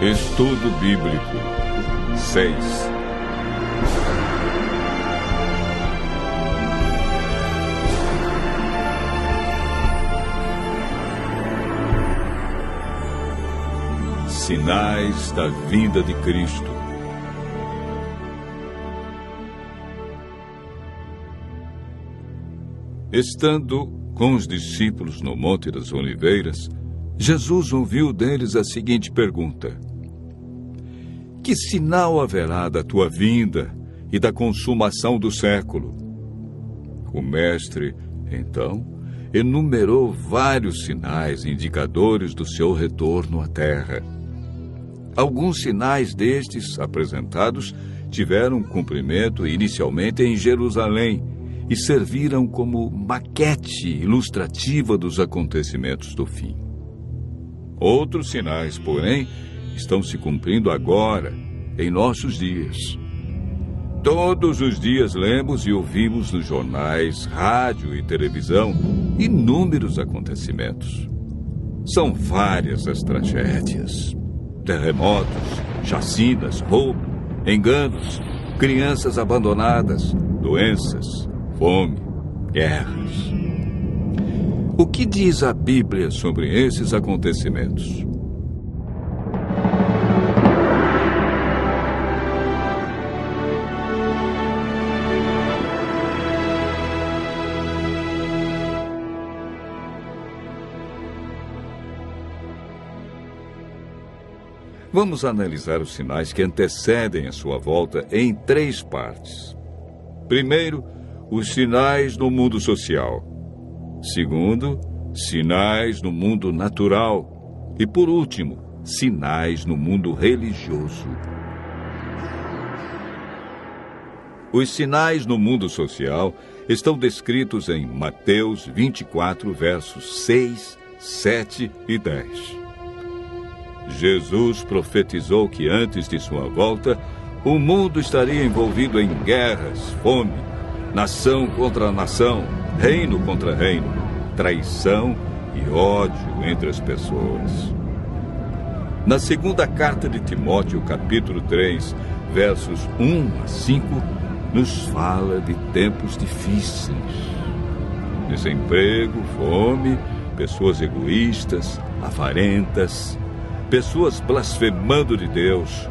Estudo Bíblico 6. Sinais da vinda de Cristo. Estando com os discípulos no Monte das Oliveiras, Jesus ouviu deles a seguinte pergunta: Que sinal haverá da tua vinda e da consumação do século? O mestre, então, enumerou vários sinais indicadores do seu retorno à terra. Alguns sinais destes apresentados tiveram cumprimento inicialmente em Jerusalém e serviram como maquete ilustrativa dos acontecimentos do fim. Outros sinais, porém, estão se cumprindo agora, em nossos dias. Todos os dias lemos e ouvimos nos jornais, rádio e televisão inúmeros acontecimentos. São várias as tragédias: terremotos, chacinas, roubo, enganos, crianças abandonadas, doenças, fome, guerras. O que diz a Bíblia sobre esses acontecimentos? Vamos analisar os sinais que antecedem a sua volta em 3 partes. Primeiro, os sinais no mundo social. Segundo, sinais no mundo natural. E, por último, sinais no mundo religioso. Os sinais no mundo social estão descritos em Mateus 24, versos 6, 7 e 10. Jesus profetizou que antes de sua volta, o mundo estaria envolvido em guerras, fome, nação contra nação, reino contra reino, traição e ódio entre as pessoas. Na segunda carta de Timóteo, capítulo 3, versos 1 a 5, nos fala de tempos difíceis. Desemprego, fome, pessoas egoístas, avarentas, pessoas blasfemando de Deus,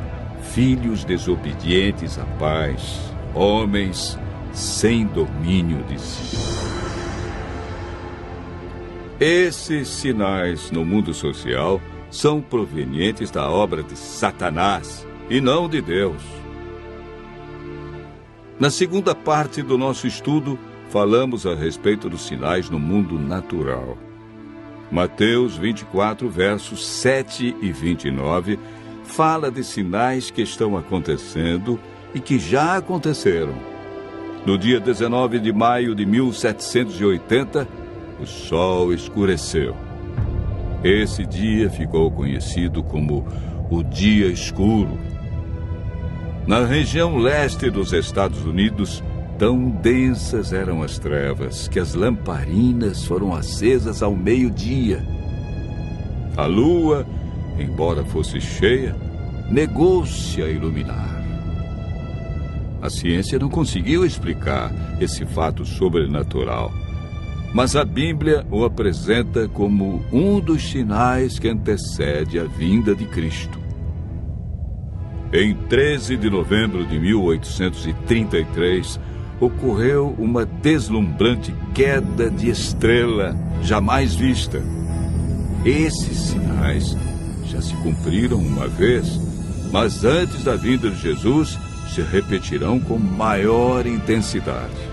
filhos desobedientes a pais, homens sem domínio de si. Esses sinais no mundo social são provenientes da obra de Satanás e não de Deus. Na segunda parte do nosso estudo, falamos a respeito dos sinais no mundo natural. Mateus 24, versos 7 e 29, fala de sinais que estão acontecendo e que já aconteceram. No dia 19 de maio de 1780, o sol escureceu. Esse dia ficou conhecido como o Dia Escuro. Na região leste dos Estados Unidos, tão densas eram as trevas que as lamparinas foram acesas ao meio-dia. A lua, embora fosse cheia, negou-se a iluminar. A ciência não conseguiu explicar esse fato sobrenatural, mas a Bíblia o apresenta como um dos sinais que antecede a vinda de Cristo. Em 13 de novembro de 1833, ocorreu uma deslumbrante queda de estrela jamais vista. Esses sinais já se cumpriram uma vez, mas antes da vinda de Jesus se repetirão com maior intensidade.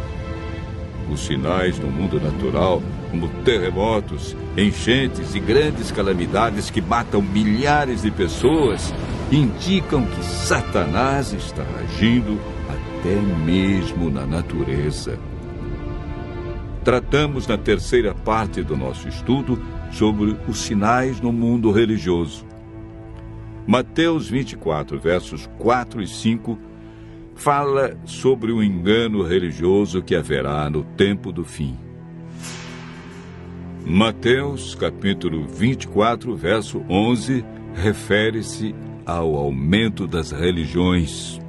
Os sinais no mundo natural, como terremotos, enchentes e grandes calamidades que matam milhares de pessoas, indicam que Satanás está agindo até mesmo na natureza. Tratamos na terceira parte do nosso estudo sobre os sinais no mundo religioso. Mateus 24, versos 4 e 5, fala sobre o engano religioso que haverá no tempo do fim. Mateus, capítulo 24, verso 11, refere-se ao aumento das religiões.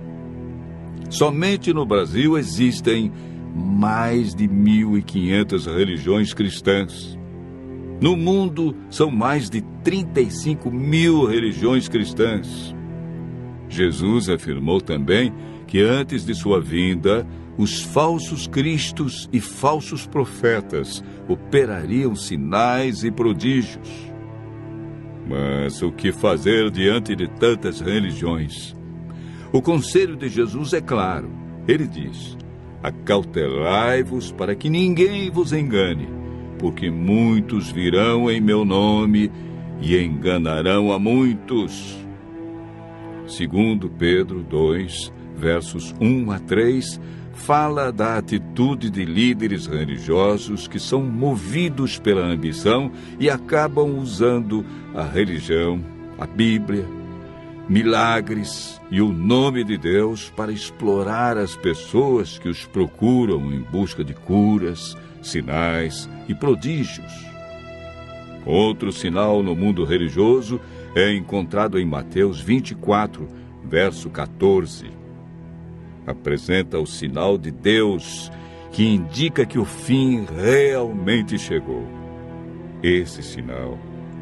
Somente no Brasil existem mais de 1.500 religiões cristãs. No mundo, são mais de 35 mil religiões cristãs. Jesus afirmou também que antes de sua vinda, os falsos cristos e falsos profetas operariam sinais e prodígios. Mas o que fazer diante de tantas religiões? O conselho de Jesus é claro. Ele diz: acautelai-vos para que ninguém vos engane, porque muitos virão em meu nome e enganarão a muitos. Segundo Pedro 2, versos 1 a 3, fala da atitude de líderes religiosos que são movidos pela ambição e acabam usando a religião, a Bíblia, milagres e o nome de Deus para explorar as pessoas que os procuram em busca de curas, sinais e prodígios. Outro sinal no mundo religioso é encontrado em Mateus 24, verso 14. Apresenta o sinal de Deus, que indica que o fim realmente chegou. Esse sinal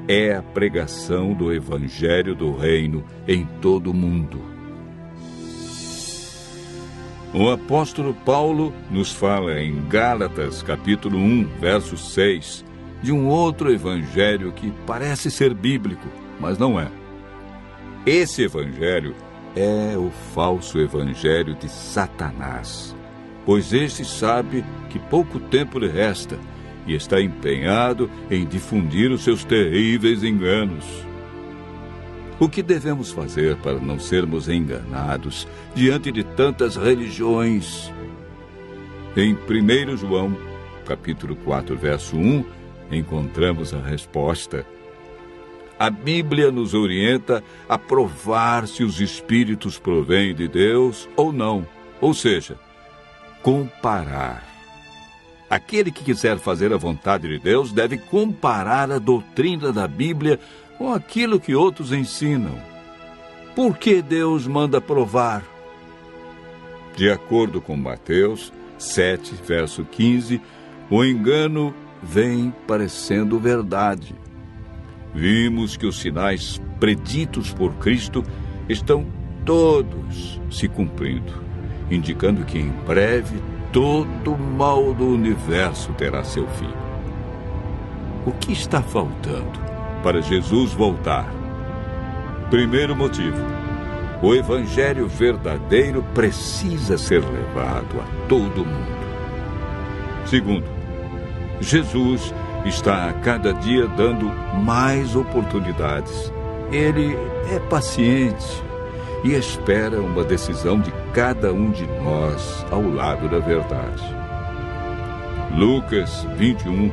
é a pregação do Evangelho do Reino em todo o mundo. O apóstolo Paulo nos fala em Gálatas, capítulo 1, verso 6, de um outro evangelho que parece ser bíblico, mas não é. Esse evangelho é o falso evangelho de Satanás, pois este sabe que pouco tempo lhe resta e está empenhado em difundir os seus terríveis enganos. O que devemos fazer para não sermos enganados diante de tantas religiões? Em 1 João, capítulo 4, verso 1, encontramos a resposta. A Bíblia nos orienta a provar se os espíritos provêm de Deus ou não, ou seja, comparar. Aquele que quiser fazer a vontade de Deus deve comparar a doutrina da Bíblia com aquilo que outros ensinam. Por que Deus manda provar? De acordo com Mateus 7, verso 15, o engano vem parecendo verdade. Vimos que os sinais preditos por Cristo estão todos se cumprindo, indicando que em breve todo o mal do universo terá seu fim. O que está faltando para Jesus voltar? Primeiro motivo: o evangelho verdadeiro precisa ser levado a todo mundo. Segundo, Jesus está a cada dia dando mais oportunidades. Ele é paciente e espera uma decisão de cada um de nós ao lado da verdade. Lucas 21,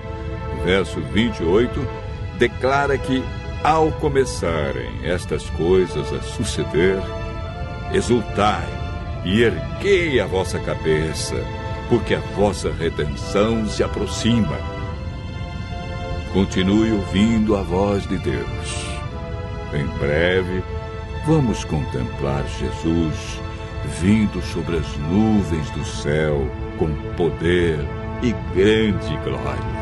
verso 28, declara que, ao começarem estas coisas a suceder, exultai e erguei a vossa cabeça, porque a vossa redenção se aproxima. Continue ouvindo a voz de Deus. Em breve, vamos contemplar Jesus vindo sobre as nuvens do céu com poder e grande glória.